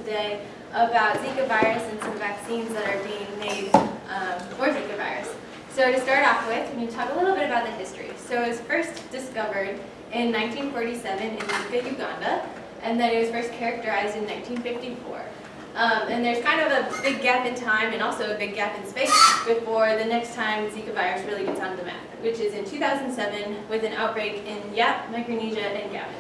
today about Zika virus and some vaccines that are being made for Zika virus. So to start off with, I'm going to talk a little bit about the history. So it was first discovered in 1947 in Zika, Uganda, and then it was first characterized in 1954. And there's kind of a big gap in time and also a big gap in space before the next time Zika virus really gets onto the map, which is in 2007 with an outbreak in Yap, Micronesia, and Gabon.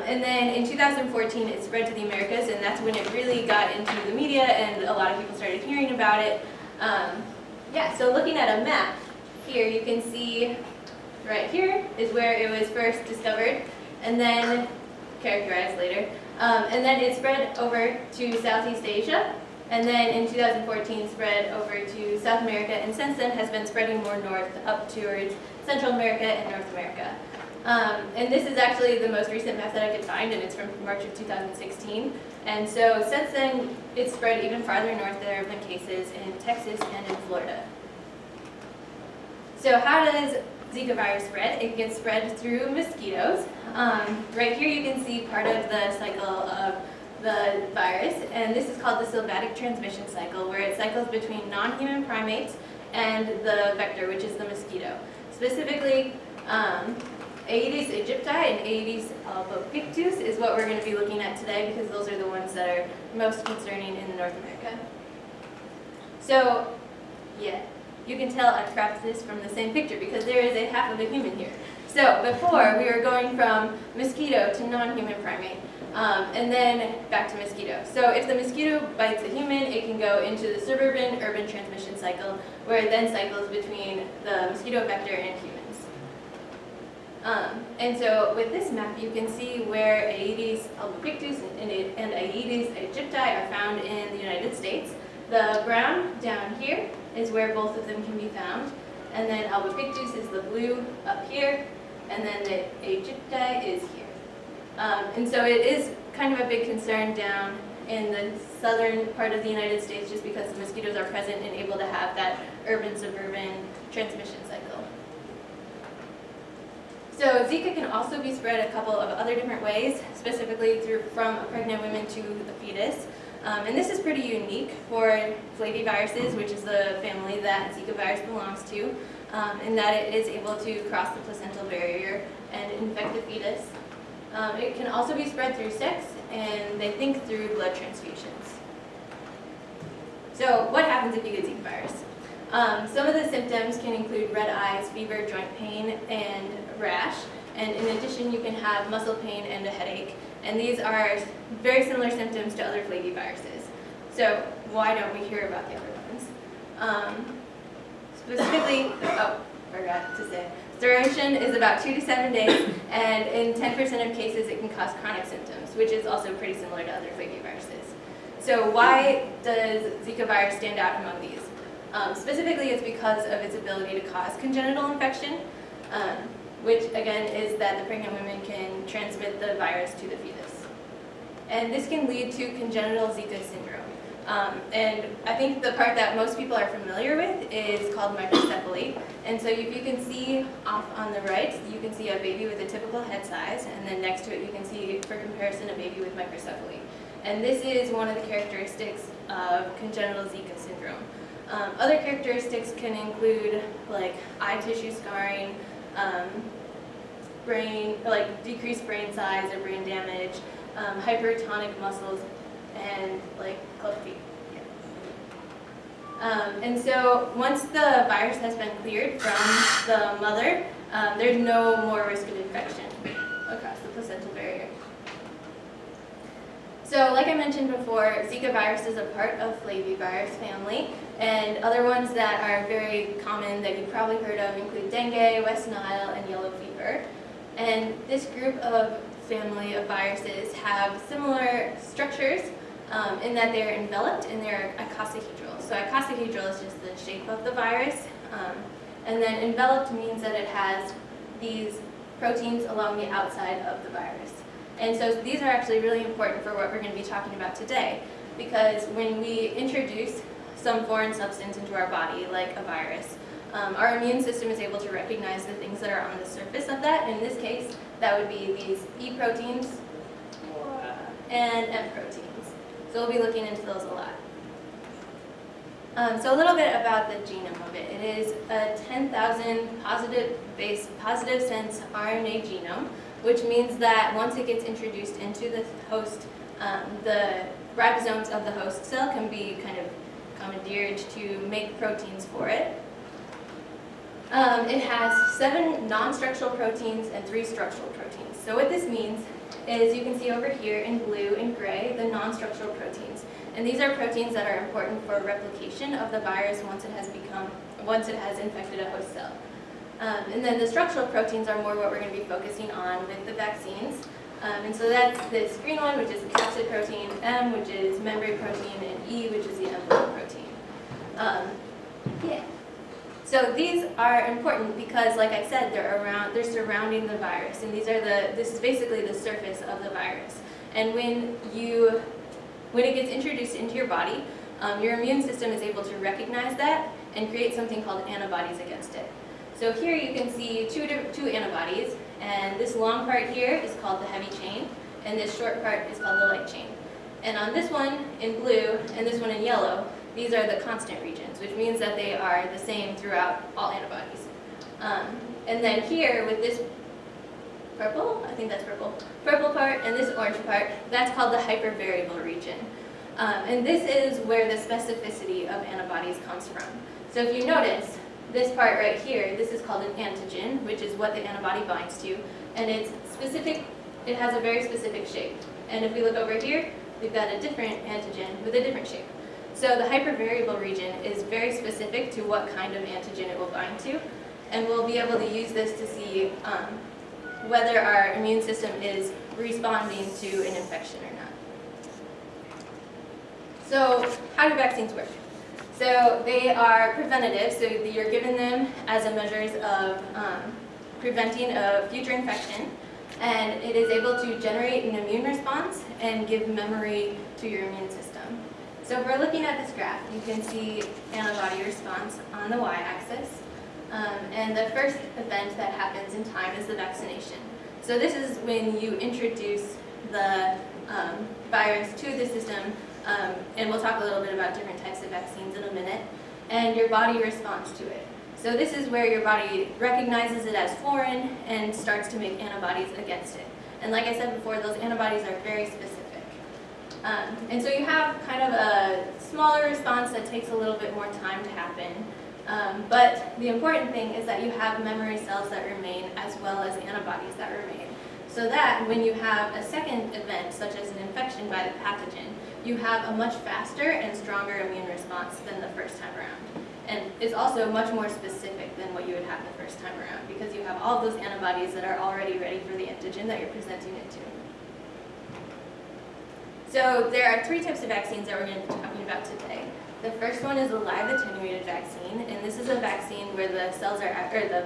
And then in 2014 it spread to the Americas, and that's when it really got into the media and a lot of people started hearing about it. So looking at a map, here you can see right here is where it was first discovered and then characterized later. And then it spread over to Southeast Asia, and then in 2014 spread over to South America, and since then has been spreading more north up towards Central America and North America. And this is actually the most recent map that I could find, and it's from March of 2016. And so since then, it's spread even farther north. There have been cases in Texas and in Florida. So how does Zika virus spread? It gets spread through mosquitoes. Right here you can see part of the cycle of the virus, and this is called the sylvatic transmission cycle, where it cycles between non-human primates and the vector, which is the mosquito. Specifically, Aedes aegypti and Aedes albopictus is what we're going to be looking at today, because those are the ones that are most concerning in North America. So, yeah, you can tell I cropped this from the same picture because there is a half of a human here. So before, we were going from mosquito to non-human primate, and then back to mosquito. So if the mosquito bites a human, it can go into the suburban-urban transmission cycle, where it then cycles between the mosquito vector and humans. And so with this map, you can see where Aedes albopictus and Aedes aegypti are found in the United States. The brown down here is where both of them can be found, and then albopictus is the blue up here, and then the aegypti is here. And so it is kind of a big concern down in the southern part of the United States, just because the mosquitoes are present and able to have that urban-suburban transmission cycle. So Zika can also be spread a couple of other different ways, specifically from a pregnant woman to the fetus. And this is pretty unique for flaviviruses, which is the family that Zika virus belongs to, in that it is able to cross the placental barrier and infect the fetus. It can also be spread through sex, and they think through blood transfusions. So what happens if you get Zika virus? Some of the symptoms can include red eyes, fever, joint pain, and rash. And in addition, you can have muscle pain and a headache. And these are very similar symptoms to other flaviviruses. So why don't we hear about the other ones? Specifically, forgot to say, duration is about 2 to 7 days, and in 10% of cases it can cause chronic symptoms, which is also pretty similar to other flaviviruses. So why does Zika virus stand out among these? Specifically, it's because of its ability to cause congenital infection, which again is that the pregnant women can transmit the virus to the fetus. And this can lead to congenital Zika syndrome. And I think the part that most people are familiar with is called microcephaly. And so if you can see off on the right, you can see a baby with a typical head size, and then next to it you can see, for comparison, a baby with microcephaly. And this is one of the characteristics of congenital Zika syndrome. Other characteristics can include like eye tissue scarring, decreased brain size or brain damage, hypertonic muscles, and like club feet. And so once the virus has been cleared from the mother, there's no more risk of infection across the placental barrier. So like I mentioned before, Zika virus is a part of flavivirus family, and other ones that are very common that you've probably heard of include dengue, West Nile, and yellow fever. And this group of family of viruses have similar structures in that they're enveloped and they're icosahedral. So icosahedral is just the shape of the virus, and then enveloped means that it has these proteins along the outside of the virus. And so these are actually really important for what we're going to be talking about today, because when we introduce some foreign substance into our body, like a virus, our immune system is able to recognize the things that are on the surface of that. In this case, that would be these E proteins and M proteins. So we'll be looking into those a lot. So a little bit about the genome of it. It is a 10,000 positive sense RNA genome, which means that once it gets introduced into the host, the ribosomes of the host cell can be kind of commandeered to make proteins for it. It has 7 non-structural proteins and 3 structural proteins. So what this means is you can see over here in blue and gray the non-structural proteins. And these are proteins that are important for replication of the virus once it has infected a host cell. And then the structural proteins are more what we're going to be focusing on with the vaccines. And so that's this green one, which is the capsid protein, M, which is membrane protein, and E, which is the envelope protein. So these are important because, like I said, they're surrounding the virus, and this is basically the surface of the virus. And when it gets introduced into your body, your immune system is able to recognize that and create something called antibodies against it. So here you can see two antibodies, and this long part here is called the heavy chain, and this short part is called the light chain. And on this one in blue and this one in yellow, these are the constant regions, which means that they are the same throughout all antibodies. And then here with this purple, I think that's purple part and this orange part, that's called the hypervariable region. And this is where the specificity of antibodies comes from. So if you notice, this part right here, this is called an antigen, which is what the antibody binds to, and it's specific, it has a very specific shape. And if we look over here, we've got a different antigen with a different shape. So the hypervariable region is very specific to what kind of antigen it will bind to, and we'll be able to use this to see whether our immune system is responding to an infection or not. So how do vaccines work? So they are preventative, so you're given them as a measures of preventing a future infection, and it is able to generate an immune response and give memory to your immune system. So if we're looking at this graph, you can see antibody response on the y-axis, and the first event that happens in time is the vaccination. So this is when you introduce the virus to the system, and we'll talk a little bit about different types of vaccines in a minute, and your body responds to it. So this is where your body recognizes it as foreign and starts to make antibodies against it. And like I said before, those antibodies are very specific. And so you have kind of a smaller response that takes a little bit more time to happen. But the important thing is that you have memory cells that remain as well as antibodies that remain. So that when you have a second event, such as an infection by the pathogen, you have a much faster and stronger immune response than the first time around. And it's also much more specific than what you would have the first time around because you have all those antibodies that are already ready for the antigen that you're presenting it to. So there are 3 types of vaccines that we're going to be talking about today. The first one is a live attenuated vaccine, and this is a vaccine where the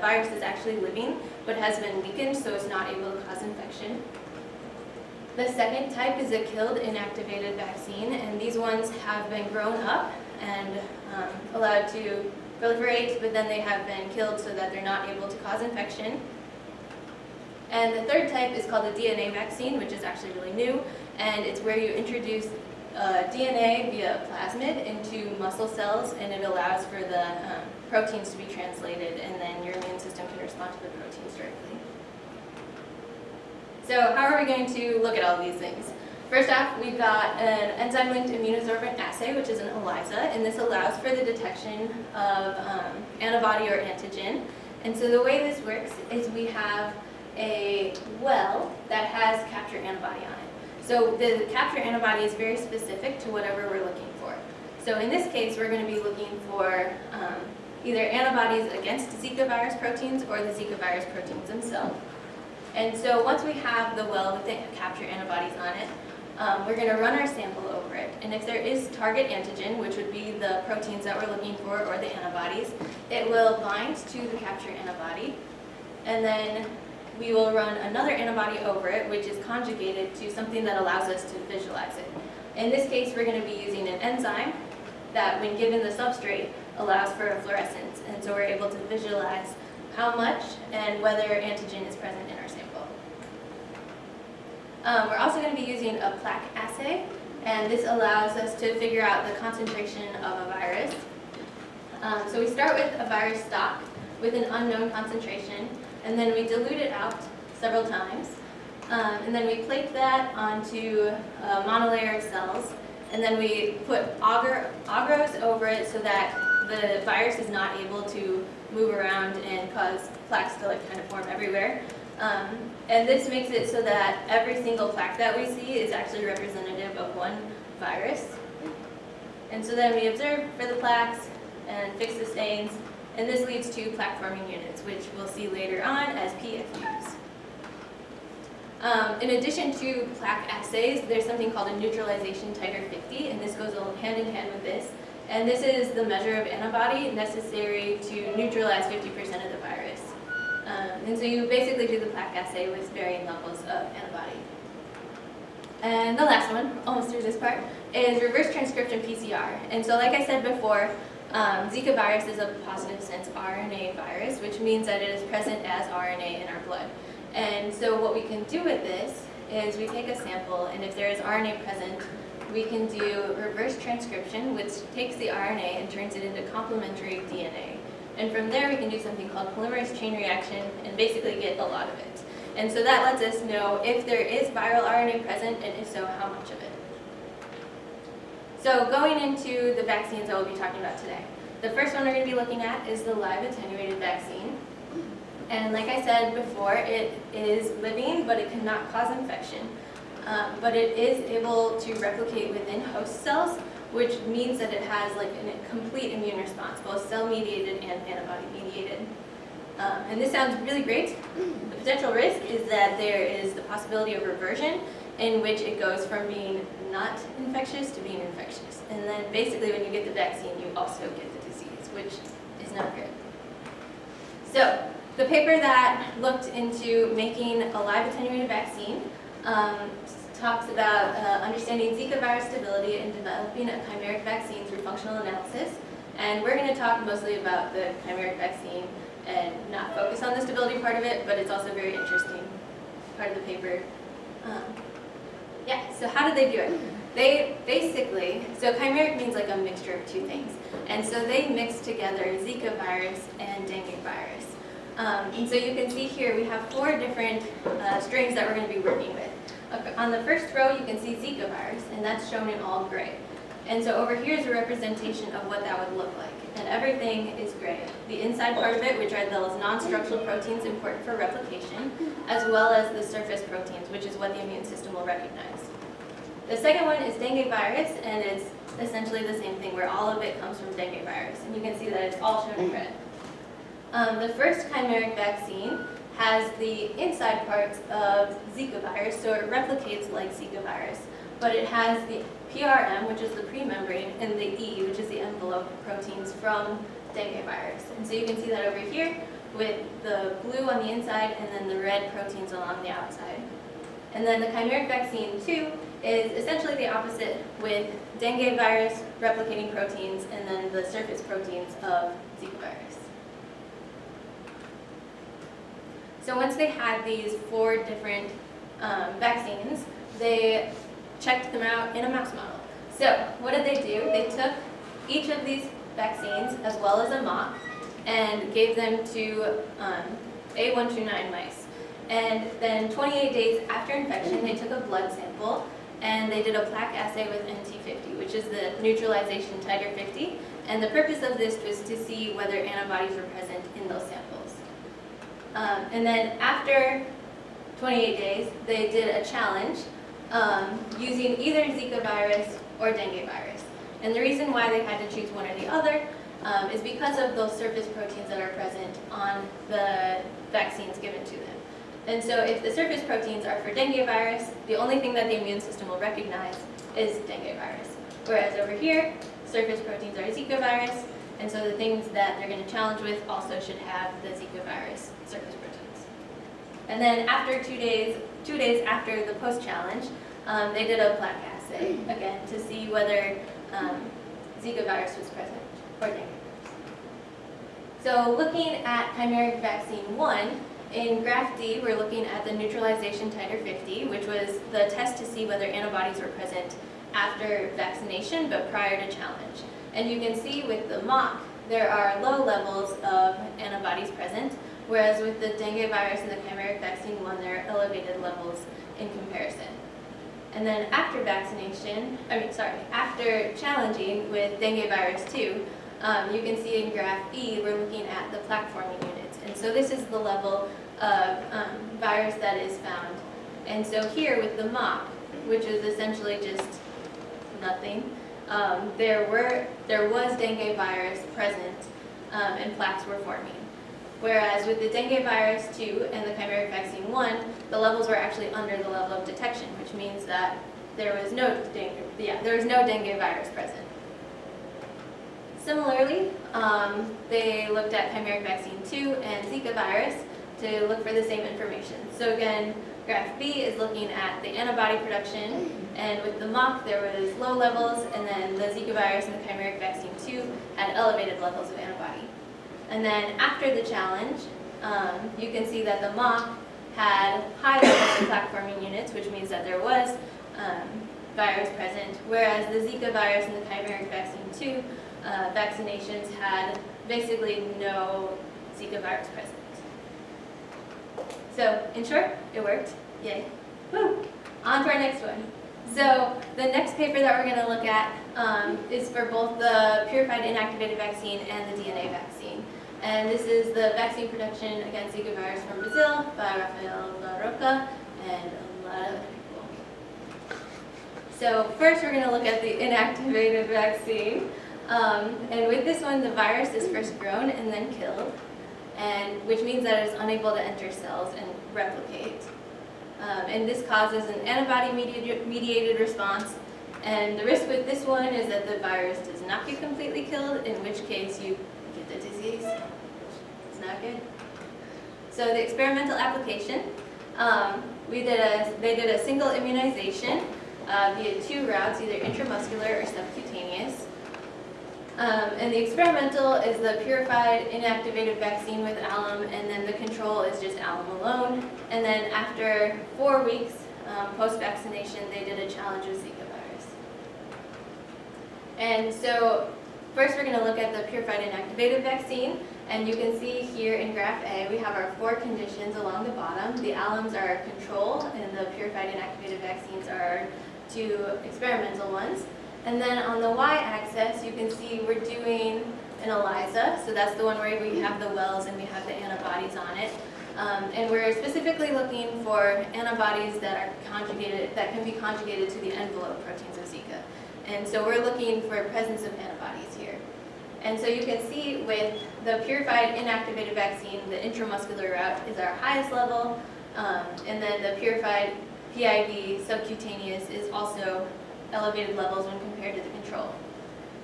virus is actually living but has been weakened so it's not able to cause infection. The second type is a killed inactivated vaccine, and these ones have been grown up and allowed to proliferate, but then they have been killed so that they're not able to cause infection. And the third type is called a DNA vaccine, which is actually really new, and it's where you introduce DNA via plasmid into muscle cells, and it allows for the proteins to be translated, and then your immune system can respond to the proteins directly. So how are we going to look at all these things? First off, we've got an enzyme-linked immunosorbent assay, which is an ELISA, and this allows for the detection of antibody or antigen. And so the way this works is we have a well that has capture antibody on it. So the capture antibody is very specific to whatever we're looking for. So in this case, we're going to be looking for either antibodies against Zika virus proteins or the Zika virus proteins themselves. And so once we have the well with the capture antibodies on it, we're going to run our sample over it. And if there is target antigen, which would be the proteins that we're looking for or the antibodies, it will bind to the capture antibody. And then we will run another antibody over it, which is conjugated to something that allows us to visualize it. In this case, we're going to be using an enzyme that, when given the substrate, allows for a fluorescence. And so we're able to visualize how much and whether antigen is present in our sample. We're also going to be using a Plaque assay, and this allows us to figure out the concentration of a virus. So we start with a virus stock with an unknown concentration, and then we dilute it out several times. And then we plate that onto a monolayer of cells, and then we put agros over it so that the virus is not able to move around and cause plaques to kind of form everywhere. And this makes it so that every single plaque that we see is actually representative of one virus. And so then we observe for the plaques and fix the stains, and this leads to plaque-forming units, which we'll see later on as PFUs. In addition to plaque assays, there's something called a neutralization titer 50, and this goes hand in hand with this. And this is the measure of antibody necessary to neutralize 50% of the virus. And so you basically do the plaque assay with varying levels of antibody. And the last one, almost through this part, is reverse transcription PCR. And so like I said before, Zika virus is a positive sense RNA virus, which means that it is present as RNA in our blood. And so what we can do with this is we take a sample, and if there is RNA present, we can do reverse transcription, which takes the RNA and turns it into complementary DNA. And from there we can do something called polymerase chain reaction and basically get a lot of it. And so that lets us know if there is viral RNA present, and if so, how much of it. So going into the vaccines that we'll be talking about today. The first one we're going to be looking at is the live attenuated vaccine. And like I said before, it is living, but it cannot cause infection. But it is able to replicate within host cells, which means that it has a complete immune response, both cell-mediated and antibody-mediated. And this sounds really great. The potential risk is that there is the possibility of reversion, in which it goes from being not infectious to being infectious. And then basically when you get the vaccine, you also get the disease, which is not good. So the paper that looked into making a live attenuated vaccine talks about understanding Zika virus stability and developing a chimeric vaccine through functional analysis. And we're going to talk mostly about the chimeric vaccine and not focus on the stability part of it, but it's also a very interesting part of the paper. Yeah, so how did they do it? They basically, so chimeric means a mixture of two things. And so they mixed together Zika virus and dengue virus. And so you can see here we have 4 different strains that we're going to be working with. On the first row you can see Zika virus, and that's shown in all gray. And so over here is a representation of what that would look like. And everything is gray. The inside part of it, which are those non-structural proteins important for replication, as well as the surface proteins, which is what the immune system will recognize. The second one is dengue virus, and it's essentially the same thing, where all of it comes from dengue virus. And you can see that it's all shown in red. The first chimeric vaccine has the inside parts of Zika virus, so it replicates like Zika virus. But it has the PRM, which is the pre-membrane, and the E, which is the envelope proteins from dengue virus. And so you can see that over here with the blue on the inside and then the red proteins along the outside. And then the chimeric vaccine 2 is essentially the opposite, with dengue virus replicating proteins and then the surface proteins of Zika virus. So once they had these 4 different vaccines, they checked them out in a mouse model. So what did they do? They took each of these vaccines, as well as a mock, and gave them to A129 mice. And then 28 days after infection, they took a blood sample, and they did a plaque assay with NT50, which is the neutralization titer 50. And the purpose of this was to see whether antibodies were present in those samples. And then after 28 days, they did a challenge using either Zika virus or dengue virus. And the reason why they had to choose one or the other is because of those surface proteins that are present on the vaccines given to them. And so if the surface proteins are for dengue virus, the only thing that the immune system will recognize is dengue virus. Whereas over here, surface proteins are Zika virus, and so the things that they're going to challenge with also should have the Zika virus surface proteins. And then after 2 days after the post-challenge, they did a plaque assay, again, to see whether Zika virus was present or dengue virus. So looking at chimeric vaccine 1, in graph D, we're looking at the neutralization titer 50, which was the test to see whether antibodies were present after vaccination, but prior to challenge. And you can see with the mock, there are low levels of antibodies present, whereas with the dengue virus and the chimeric vaccine 1, there are elevated levels in comparison. And then after after challenging with dengue virus 2, you can see in graph E, we're looking at the plaque forming units. And so this is the level of virus that is found. And so here with the mock, which is essentially just nothing, there was dengue virus present and plaques were forming. Whereas with the dengue virus 2 and the chimeric vaccine 1, the levels were actually under the level of detection, which means that there was no dengue virus present. Similarly, they looked at chimeric vaccine 2 and Zika virus to look for the same information. So again, graph B is looking at the antibody production, and with the mock there was low levels, and then the Zika virus and the chimeric vaccine 2 had elevated levels of antibody. And then after the challenge, you can see that the mock had high levels of plaque forming units, which means that there was virus present, whereas the Zika virus and the chimeric vaccine 2 vaccinations had basically no Zika virus present. So in short, it worked. Yay. Woo! On to our next one. So the next paper that we're going to look at is for both the purified inactivated vaccine and the DNA vaccine. And this is the vaccine production against Zika virus from Brazil by Rafael Larroca and a lot of other people. So first we're going to look at the inactivated vaccine. And with this one, the virus is first grown and then killed, and which means that it is unable to enter cells and replicate. And this causes an antibody-mediated response. And the risk with this one is that the virus does not get completely killed, in which case you get the disease. It's not good. So the experimental application, they did a single immunization via 2 routes, either intramuscular or subcutaneous. And the experimental is the purified inactivated vaccine with alum, and then the control is just alum alone. And then after 4 weeks post-vaccination, they did a challenge with Zika virus. And so first we're going to look at the purified inactivated vaccine. And you can see here in graph A, we have our 4 conditions along the bottom. The alums are our control, and the purified inactivated vaccines are our 2 experimental ones. And then on the y-axis, you can see we're doing an ELISA, so that's the one where we have the wells and we have the antibodies on it. And we're specifically looking for antibodies that are conjugated, that can be conjugated to the envelope proteins of Zika. And so we're looking for presence of antibodies here. And so you can see with the purified inactivated vaccine, the intramuscular route is our highest level, and then the purified PIV subcutaneous is also elevated levels when compared to the control.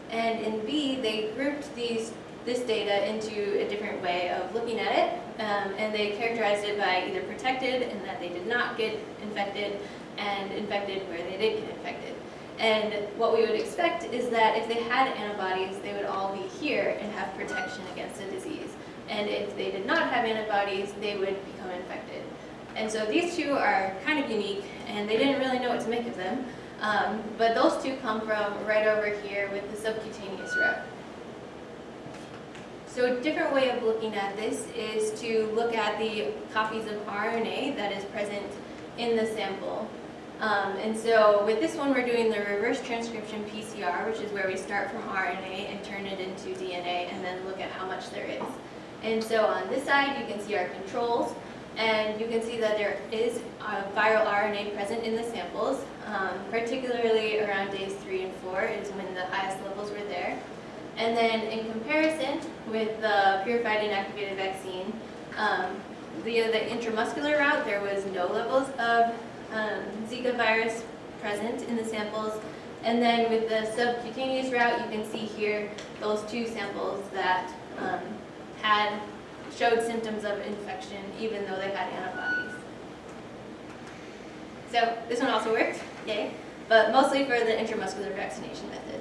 And in B, they grouped this data into a different way of looking at it, and they characterized it by either protected, in that they did not get infected, and infected where they did get infected. And what we would expect is that if they had antibodies, they would all be here and have protection against the disease. And if they did not have antibodies, they would become infected. And so these 2 are kind of unique, and they didn't really know what to make of them. But those 2 come from right over here with the subcutaneous route. So a different way of looking at this is to look at the copies of RNA that is present in the sample. And so with this one, we're doing the reverse transcription PCR, which is where we start from RNA and turn it into DNA and then look at how much there is. And so on this side, you can see our controls. And you can see that there is viral RNA present in the samples, particularly around days 3 and 4 is when the highest levels were there. And then in comparison with the purified inactivated vaccine, via the intramuscular route, there was no levels of Zika virus present in the samples. And then with the subcutaneous route, you can see here those 2 samples that showed symptoms of infection even though they had antibodies. So this one also worked, yay, but mostly for the intramuscular vaccination method.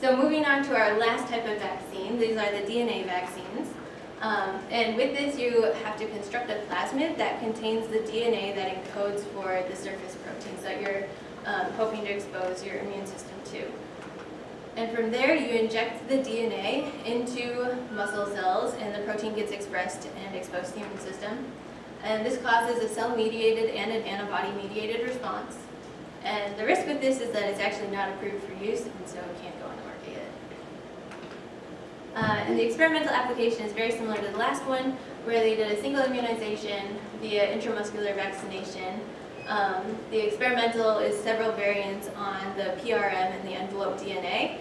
So moving on to our last type of vaccine, these are the DNA vaccines. And with this, you have to construct a plasmid that contains the DNA that encodes for the surface proteins that you're hoping to expose your immune system to. And from there, you inject the DNA into muscle cells, and the protein gets expressed and exposed to the immune system. And this causes a cell-mediated and an antibody-mediated response. And the risk with this is that it's actually not approved for use, and so it can't go on the market yet. And the experimental application is very similar to the last one, where they did a single immunization via intramuscular vaccination. The experimental is several variants on the PRM and the envelope DNA.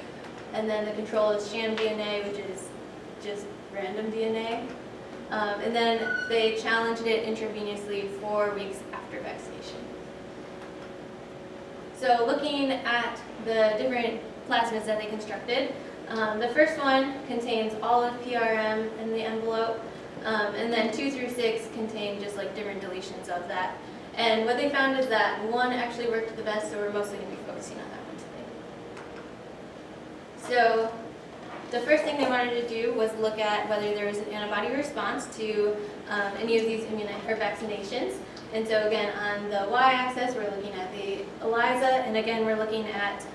And then the control is sham DNA, which is just random DNA. And then they challenged it intravenously 4 weeks after vaccination. So looking at the different plasmids that they constructed, the first one contains all of PRM in the envelope, and then 2 through 6 contain just like different deletions of that. And what they found is that one actually worked the best, so we're mostly going to be focusing on that one today. So the first thing they wanted to do was look at whether there was an antibody response to any of these vaccinations. And so again, on the y-axis, we're looking at the ELISA, and again, we're looking at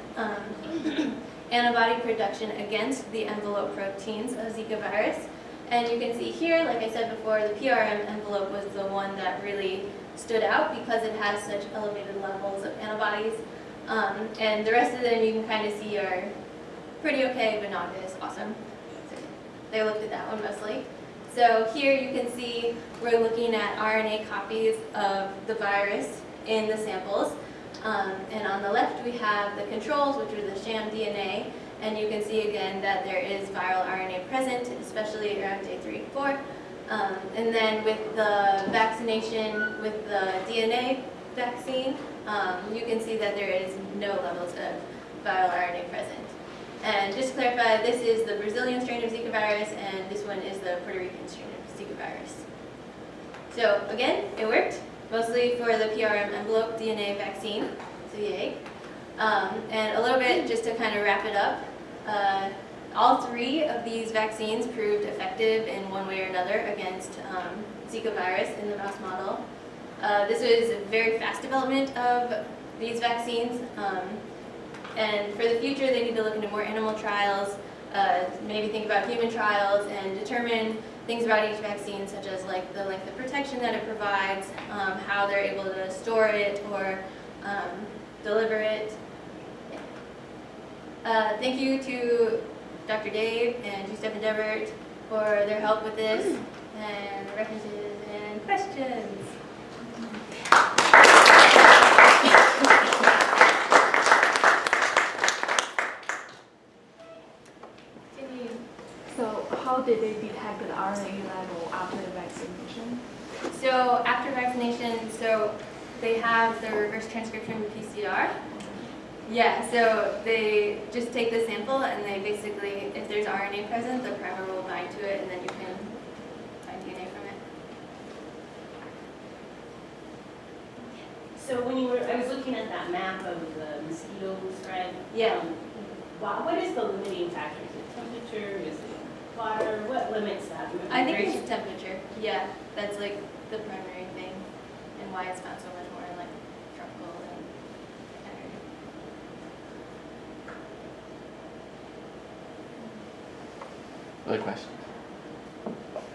antibody production against the envelope proteins of Zika virus. And you can see here, like I said before, the PRM envelope was the one that really stood out because it has such elevated levels of antibodies. And the rest of them you can kind of see are pretty okay, but not as awesome. So they looked at that one mostly. So here you can see we're looking at RNA copies of the virus in the samples. And on the left we have the controls, which are the sham DNA. And you can see again that there is viral RNA present, especially around day 3 and 4. And then with the vaccination with the DNA vaccine, you can see that there is no levels of viral RNA present. And just to clarify, this is the Brazilian strain of Zika virus, and this one is the Puerto Rican strain of Zika virus. So again, it worked, mostly for the PRM envelope DNA vaccine, so yay. And a little bit, just to kind of wrap it up, all 3 of these vaccines proved effective in one way or another against Zika virus in the mouse model. This was a very fast development of these vaccines. And for the future, they need to look into more animal trials, maybe think about human trials, and determine things about each vaccine, such as like the length of protection that it provides, how they're able to store it or deliver it. Thank you to Dr. Dave and to Stephen Devert for their help with this, and references and questions. So how did they detect the RNA level after the vaccination? So after vaccination, so they have the reverse transcription Pcr. Yeah, so they just take the sample and they basically, if there's RNA present, the primer will bind to it and then you can find DNA from it. So when you were, I was looking at that map of the mosquito spread. Yeah. What is the limiting factor? Is it temperature? Is it water? What limits that? I think it's temperature. Yeah, that's like the primary thing and why it's found so much more in like tropical and area. Other questions?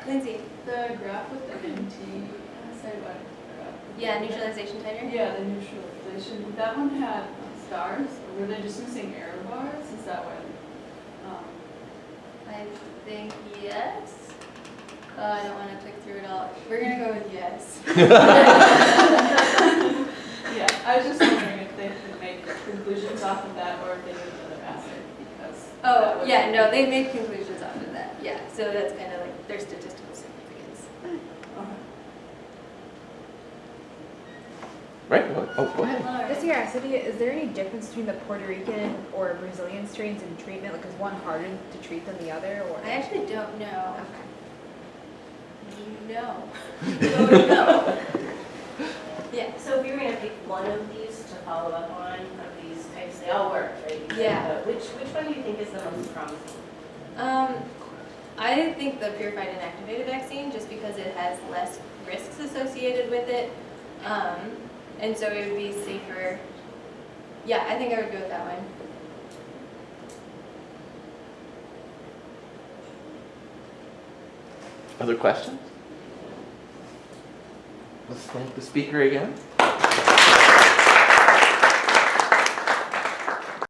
Lindsay. The graph with the NT, say what? Yeah, neutralization titer. Yeah, the neutralization. That one had stars, or were they just missing error bars? Is that what? I think yes. I don't want to click through it all. We're going to go with yes. Yeah, I was just wondering if they could make conclusions off of that, or if they did another assay, because. Oh, yeah, no, they made conclusions off of that. Yeah, so that's kind of like their statistical significance. Okay. Right? Oh, go ahead. Just curiosity, is there any difference between the Puerto Rican or Brazilian strains in treatment? Like, is one harder to treat than the other? Or I actually don't know. Okay. No. Don't know. Yeah. So if you were going to pick one of these to follow up on, of these types, they all work, right? Yeah. But which one do you think is the most promising? I think the purified inactivated vaccine, just because it has less risks associated with it, and so it would be safer Yeah, I think I would go with that one. Other questions? Let's thank the speaker again.